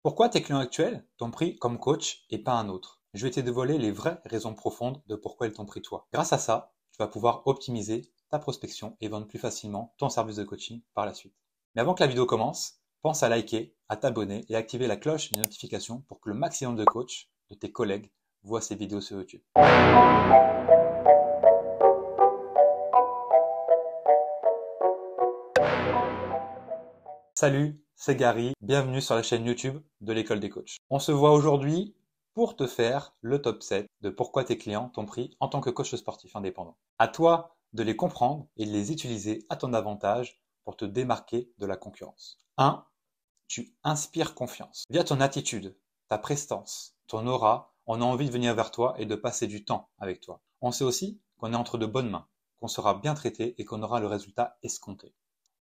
Pourquoi tes clients actuels t'ont pris comme coach et pas un autre? Je vais te dévoiler les vraies raisons profondes de pourquoi ils t'ont pris toi. Grâce à ça, tu vas pouvoir optimiser ta prospection et vendre plus facilement ton service de coaching par la suite. Mais avant que la vidéo commence, pense à liker, à t'abonner et à activer la cloche des notifications pour que le maximum de coachs, de tes collègues, voient ces vidéos sur YouTube. Salut, c'est Gary, bienvenue sur la chaîne YouTube de l'école des coachs. On se voit aujourd'hui pour te faire le top 7 de pourquoi tes clients t'ont pris en tant que coach sportif indépendant. À toi de les comprendre et de les utiliser à ton avantage pour te démarquer de la concurrence. 1. Tu inspires confiance. Via ton attitude, ta prestance, ton aura, on a envie de venir vers toi et de passer du temps avec toi. On sait aussi qu'on est entre de bonnes mains, qu'on sera bien traité et qu'on aura le résultat escompté.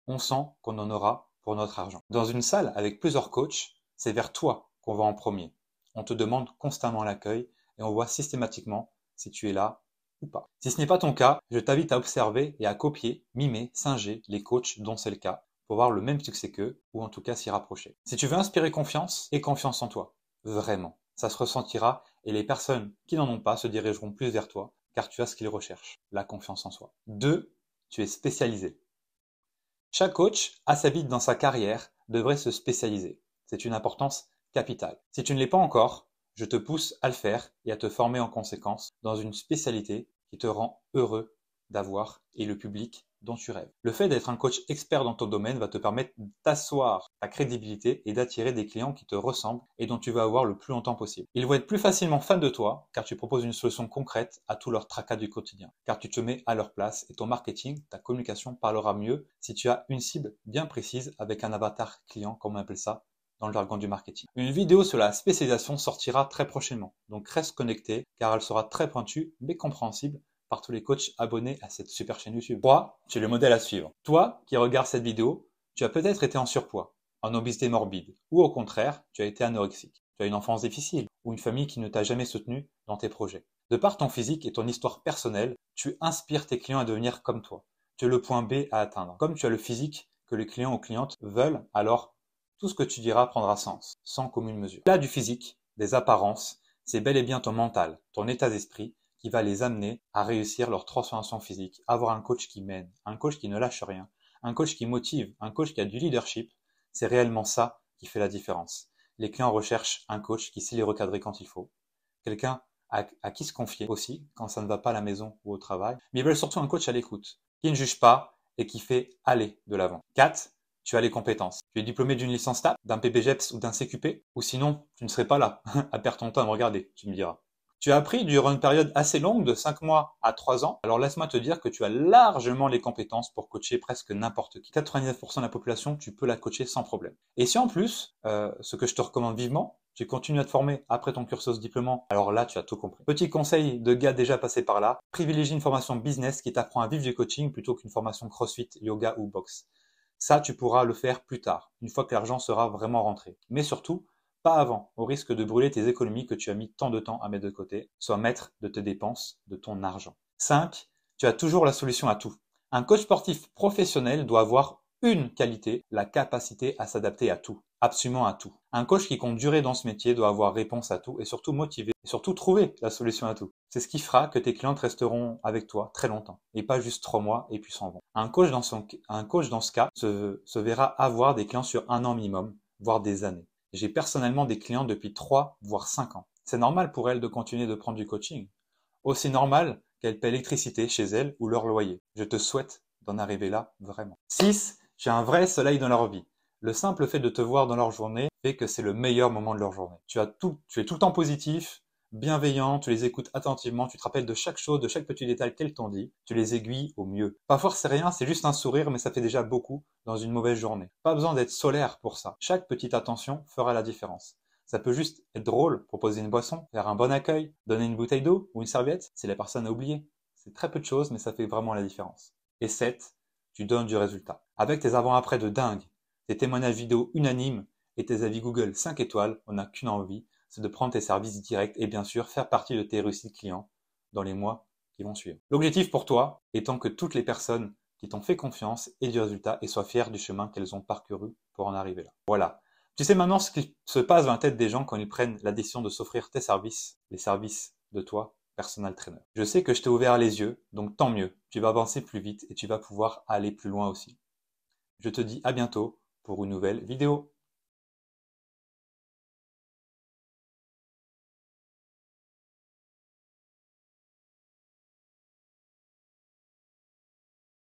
On sent qu'on en aura pour notre argent. Dans une salle avec plusieurs coachs, c'est vers toi qu'on va en premier. On te demande constamment l'accueil et on voit systématiquement si tu es là ou pas. Si ce n'est pas ton cas, je t'invite à observer et à copier, mimer, singer les coachs dont c'est le cas pour avoir le même succès qu'eux ou en tout cas s'y rapprocher. Si tu veux inspirer confiance, aie confiance en toi. Vraiment. Ça se ressentira et les personnes qui n'en ont pas se dirigeront plus vers toi car tu as ce qu'ils recherchent, la confiance en soi. 2. Tu es spécialisé. Chaque coach, assez vite dans sa carrière, devrait se spécialiser. C'est une importance capitale. Si tu ne l'es pas encore, je te pousse à le faire et à te former en conséquence dans une spécialité qui te rend heureux d'avoir et le public dont tu rêves. Le fait d'être un coach expert dans ton domaine va te permettre d'asseoir ta crédibilité et d'attirer des clients qui te ressemblent et dont tu vas avoir le plus longtemps possible. Ils vont être plus facilement fans de toi car tu proposes une solution concrète à tous leurs tracas du quotidien, car tu te mets à leur place et ton marketing, ta communication parlera mieux si tu as une cible bien précise avec un avatar client, comme on appelle ça dans le jargon du marketing. Une vidéo sur la spécialisation sortira très prochainement, donc reste connecté car elle sera très pointue mais compréhensible par tous les coachs abonnés à cette super chaîne YouTube. 3. Tu es le modèle à suivre. Toi qui regardes cette vidéo, tu as peut-être été en surpoids, en obésité morbide, ou au contraire, tu as été anorexique. Tu as une enfance difficile, ou une famille qui ne t'a jamais soutenu dans tes projets. De par ton physique et ton histoire personnelle, tu inspires tes clients à devenir comme toi. Tu es le point B à atteindre. Comme tu as le physique que les clients ou clientes veulent, alors tout ce que tu diras prendra sens, sans commune mesure. Là du physique, des apparences, c'est bel et bien ton mental, ton état d'esprit, qui va les amener à réussir leur transformation physique, avoir un coach qui mène, un coach qui ne lâche rien, un coach qui motive, un coach qui a du leadership, c'est réellement ça qui fait la différence. Les clients recherchent un coach qui sait les recadrer quand il faut, quelqu'un à qui se confier aussi quand ça ne va pas à la maison ou au travail, mais ils veulent surtout un coach à l'écoute, qui ne juge pas et qui fait aller de l'avant. 4. Tu as les compétences. Tu es diplômé d'une licence TAP, d'un PPGEPS ou d'un CQP, ou sinon tu ne serais pas là à perdre ton temps à me regarder, tu me diras. Tu as appris durant une période assez longue de 5 mois à 3 ans, alors laisse-moi te dire que tu as largement les compétences pour coacher presque n'importe qui. 99% de la population, tu peux la coacher sans problème. Et si en plus, ce que je te recommande vivement, tu continues à te former après ton cursus diplômant, alors là, tu as tout compris. Petit conseil de gars déjà passé par là, privilégie une formation business qui t'apprend à vivre du coaching plutôt qu'une formation crossfit, yoga ou boxe. Ça, tu pourras le faire plus tard, une fois que l'argent sera vraiment rentré. Mais surtout, pas avant, au risque de brûler tes économies que tu as mis tant de temps à mettre de côté. Sois maître de tes dépenses, de ton argent. 5. Tu as toujours la solution à tout. Un coach sportif professionnel doit avoir une qualité, la capacité à s'adapter à tout. Absolument à tout. Un coach qui compte durer dans ce métier doit avoir réponse à tout et surtout motivé et surtout trouver la solution à tout. C'est ce qui fera que tes clientes resteront avec toi très longtemps et pas juste 3 mois et puis s'en vont. Un coach dans ce cas se verra avoir des clients sur 1 an minimum, voire des années. J'ai personnellement des clients depuis 3 voire 5 ans. C'est normal pour elles de continuer de prendre du coaching. Aussi normal qu'elles paient l'électricité chez elles ou leur loyer. Je te souhaite d'en arriver là vraiment. 6. Tu as un vrai soleil dans leur vie. Le simple fait de te voir dans leur journée fait que c'est le meilleur moment de leur journée. Tu es tout le temps positif, bienveillant, tu les écoutes attentivement, tu te rappelles de chaque chose, de chaque petit détail qu'elles t'ont dit, tu les aiguilles au mieux. Parfois c'est rien, c'est juste un sourire, mais ça fait déjà beaucoup dans une mauvaise journée. Pas besoin d'être solaire pour ça. Chaque petite attention fera la différence. Ça peut juste être drôle, proposer une boisson, faire un bon accueil, donner une bouteille d'eau ou une serviette si la personne a oublié. C'est très peu de choses, mais ça fait vraiment la différence. Et 7, tu donnes du résultat. Avec tes avant-après de dingue, tes témoignages vidéo unanimes et tes avis Google 5 étoiles, on n'a qu'une envie, c'est de prendre tes services directs et bien sûr faire partie de tes réussites clients dans les mois qui vont suivre. L'objectif pour toi étant que toutes les personnes qui t'ont fait confiance aient du résultat et soient fiers du chemin qu'elles ont parcouru pour en arriver là. Voilà. Tu sais maintenant ce qui se passe dans la tête des gens quand ils prennent la décision de s'offrir tes services, les services de toi, personal trainer. Je sais que je t'ai ouvert les yeux, donc tant mieux, tu vas avancer plus vite et tu vas pouvoir aller plus loin aussi. Je te dis à bientôt pour une nouvelle vidéo.